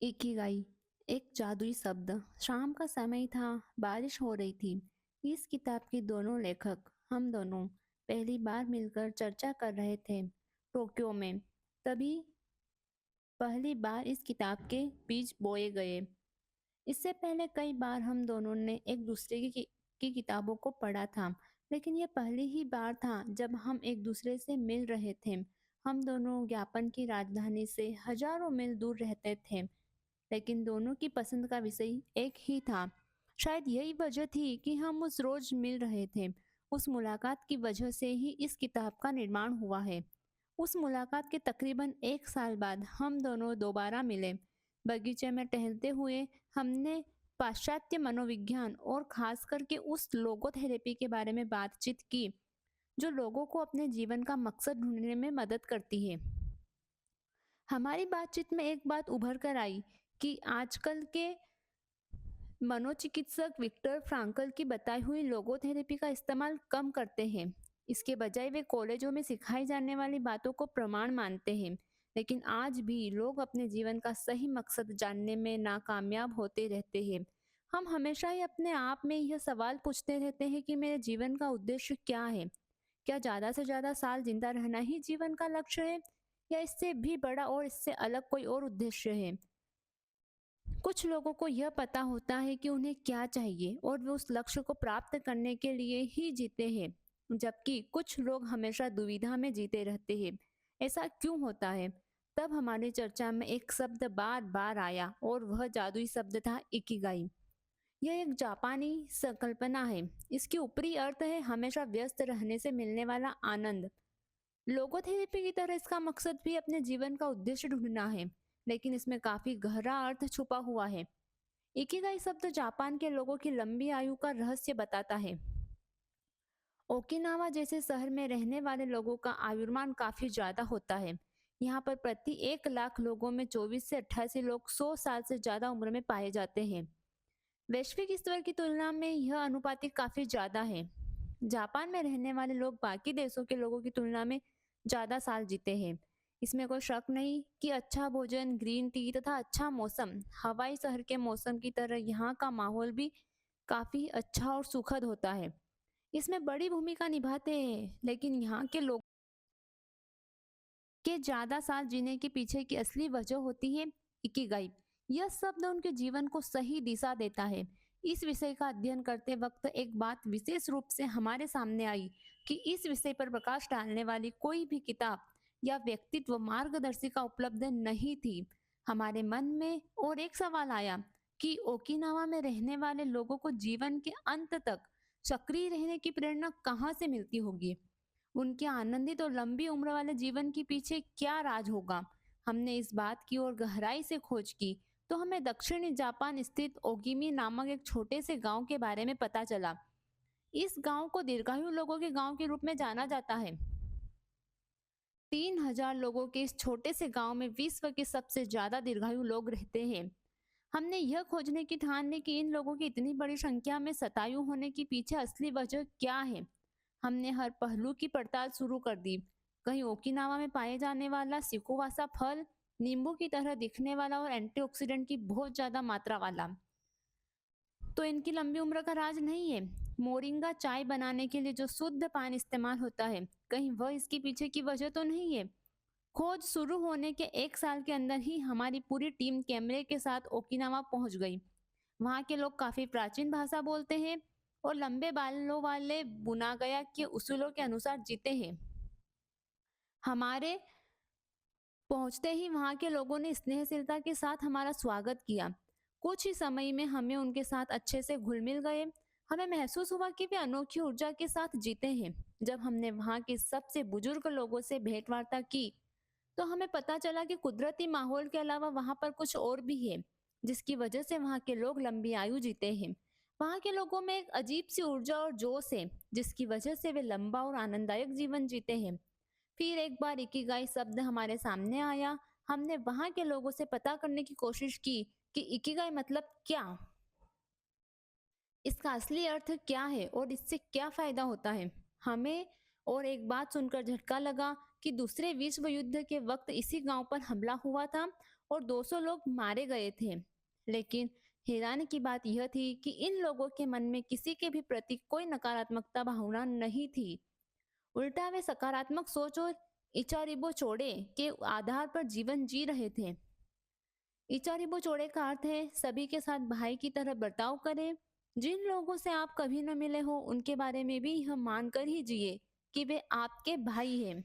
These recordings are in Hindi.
इकिगाई एक जादुई शब्द। शाम का समय था, बारिश हो रही थी। इस किताब के दोनों लेखक, हम दोनों, पहली बार मिलकर चर्चा कर रहे थे टोक्यो में। तभी पहली बार इस किताब के बीज बोए गए। इससे पहले कई बार हम दोनों ने एक दूसरे की किताबों को पढ़ा था, लेकिन यह पहली ही बार था जब हम एक दूसरे से मिल रहे थे। हम दोनों ज्ञापन की राजधानी से हजारों मील दूर रहते थे, लेकिन दोनों की पसंद का विषय एक ही था। शायद यही वजह थी कि हम उस रोज मिल रहे थे। उस मुलाकात की वजह से ही इस किताब का निर्माण हुआ है। उस मुलाकात के तकरीबन एक साल बाद हम दोनों दोबारा मिले। बगीचे में टहलते हुए हमने पाश्चात्य मनोविज्ञान और खास करके उस लोगोथेरेपी के बारे में बातचीत की, जो लोगों को अपने जीवन का मकसद ढूंढने में मदद करती है। हमारी बातचीत में एक बात उभर कर आई कि आजकल के मनोचिकित्सक विक्टर फ्रांकल की बताई हुई लोगोथेरेपी का इस्तेमाल कम करते हैं। इसके बजाय वे कॉलेजों में सिखाई जाने वाली बातों को प्रमाण मानते हैं। लेकिन आज भी लोग अपने जीवन का सही मकसद जानने में नाकामयाब होते रहते हैं। हम हमेशा ही अपने आप में यह सवाल पूछते रहते हैं कि मेरे जीवन का उद्देश्य क्या है। क्या ज़्यादा से ज़्यादा साल जिंदा रहना ही जीवन का लक्ष्य है, या इससे भी बड़ा और इससे अलग कोई और उद्देश्य है। कुछ लोगों को यह पता होता है कि उन्हें क्या चाहिए और वे उस लक्ष्य को प्राप्त करने के लिए ही जीते हैं, जबकि कुछ लोग हमेशा दुविधा में जीते रहते हैं। ऐसा क्यों होता है? तब हमारी चर्चा में एक शब्द बार बार आया और वह जादुई शब्द था इकिगाई। यह एक जापानी संकल्पना है। इसकी ऊपरी अर्थ है हमेशा व्यस्त रहने से मिलने वाला आनंद। लोगोथेरेपी की तरह इसका मकसद भी अपने जीवन का उद्देश्य ढूंढना है, लेकिन इसमें काफी गहरा अर्थ छुपा हुआ है। इकिगाई शब्द जापान के लोगों की लंबी आयु का रहस्य बताता है। ओकिनावा जैसे शहर में रहने वाले लोगों का आयुर्मान काफी ज्यादा होता है। यहाँ पर प्रति 1 लाख लोगों में 24 से 88 लोग 100 साल से ज्यादा उम्र में पाए जाते हैं। वैश्विक स्तर की तुलना में यह अनुपातिक काफी ज्यादा है। जापान में रहने वाले लोग बाकी देशों के लोगों की तुलना में ज्यादा साल जीते हैं। इसमें कोई शक नहीं कि अच्छा भोजन, ग्रीन टी तथा अच्छा मौसम, हवाई शहर के मौसम की तरह यहाँ का माहौल भी काफी अच्छा और सुखद होता है। इसमें बड़ी भूमिका निभाते हैं, लेकिन यहाँ के लोग के ज्यादा साल जीने के पीछे की असली वजह होती है इकिगाई। यह शब्द उनके जीवन को सही दिशा देता है। इस विषय का अध्ययन करते वक्त एक बात विशेष रूप से हमारे सामने आई कि इस विषय पर प्रकाश डालने वाली कोई भी किताब या व्यक्तित्व मार्गदर्शिका उपलब्ध नहीं थी। हमारे मन में और एक सवाल आया कि ओकिनावा में रहने वाले लोगों को जीवन के अंत तक सक्रिय रहने की प्रेरणा कहाँ से मिलती होगी। उनके आनंदित और लंबी उम्र वाले जीवन के पीछे क्या राज होगा। हमने इस बात की ओर गहराई से खोज की तो हमें दक्षिणी जापान स्थित ओगिमी नामक एक छोटे से गांव के बारे में पता चला। इस गांव को दीर्घायु लोगों के गांव के रूप में जाना जाता है। 3,000 लोगों के इस छोटे से गांव में विश्व के सबसे ज्यादा दीर्घायु लोग रहते हैं। हमने यह खोजने की ठान ली कि इन लोगों की इतनी बड़ी संख्या में शतायु होने के पीछे असली वजह क्या है। हमने हर पहलू की पड़ताल शुरू कर दी। कहीं ओकिनावा में पाए जाने वाला सिकुवासा फल नींबू की तरह दिखने वाला और एंटीऑक्सीडेंट की बहुत ज्यादा मात्रा वाला तो इनकी लंबी उम्र का राज नहीं है। मोरिंगा चाय बनाने के लिए जो शुद्ध पानी इस्तेमाल होता है, कहीं वह इसके पीछे की वजह तो नहीं है। खोज शुरू होने के एक साल के अंदर ही हमारी पूरी टीम कैमरे के साथ ओकिनावा पहुंच गई। वहाँ के लोग काफी प्राचीन भाषा बोलते हैं और लंबे बालों वाले बुना गया के उसूलों के अनुसार जीते हैं। हमारे पहुंचते ही वहाँ के लोगों ने स्नेहशीलता के साथ हमारा स्वागत किया। कुछ ही समय में हमें उनके साथ अच्छे से घुल मिल गए। हमें महसूस हुआ कि वे अनोखी ऊर्जा के साथ जीते हैं। जब हमने वहाँ के सबसे बुजुर्ग लोगों से भेंट वार्ता की तो हमें पता चला कि कुदरती माहौल के अलावा वहाँ पर कुछ और भी है, जिसकी वजह से वहाँ के लोग लंबी आयु जीते हैं। वहाँ के लोगों में एक अजीब सी ऊर्जा और जोश है, जिसकी वजह से वे लंबा और आनंददायक जीवन जीते हैं। फिर एक बार इकिगाई शब्द हमारे सामने आया। हमने वहाँ के लोगों से पता करने की कोशिश की कि इकिगाई मतलब क्या, इसका असली अर्थ क्या है और इससे क्या फायदा होता है। हमें और एक बात सुनकर झटका लगा कि दूसरे विश्व युद्ध के वक्त इसी गांव पर हमला हुआ था और 200 लोग मारे गए थे। लेकिन हैरानी की बात यह थी कि इन लोगों के मन में किसी के भी प्रति कोई नकारात्मकता भावना नहीं थी। उल्टा वे सकारात्मक सोच और इचारिबो चोड़े के आधार पर जीवन जी रहे थे। इचारिबो चोड़े का अर्थ है सभी के साथ भाई की तरह बर्ताव करें। जिन लोगों से आप कभी न मिले हो उनके बारे में भी यह मानकर ही जिए कि वे आपके भाई हैं।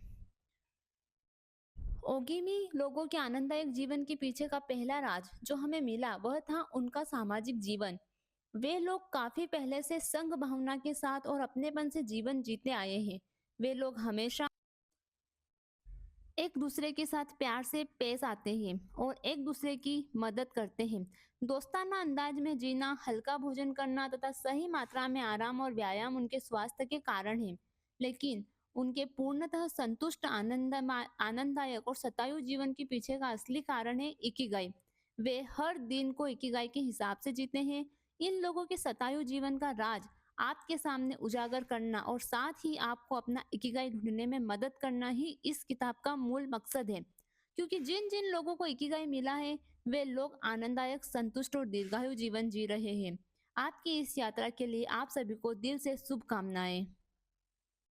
ओगिमी लोगों के आनंददायक जीवन के पीछे का पहला राज जो हमें मिला वह था उनका सामाजिक जीवन। वे लोग काफी पहले से संघ भावना के साथ और अपनेपन से जीवन जीते आए हैं। वे लोग हमेशा एक दूसरे के साथ प्यार से पेश आते हैं और एक दूसरे की मदद करते हैं। दोस्ताना अंदाज में जीना, हल्का भोजन करना तथा सही मात्रा में आराम और व्यायाम उनके स्वास्थ्य के कारण है। लेकिन उनके पूर्णतः संतुष्ट आनंददायक और शतायु जीवन के पीछे का असली कारण है इकिगाई। वे हर दिन को इकिगाई के हिसाब से जीते हैं। इन लोगों के शतायु जीवन का राज आपके सामने उजागर करना और साथ ही आपको अपना इकिगाई ढूंढने में मदद करना ही इस किताब का मूल मकसद है। क्योंकि जिन जिन लोगों को इकिगाई मिला है वे लोग आनंददायक, संतुष्ट और दीर्घायु जीवन जी रहे हैं। आपकी इस यात्रा के लिए आप सभी को दिल से शुभकामनाएं।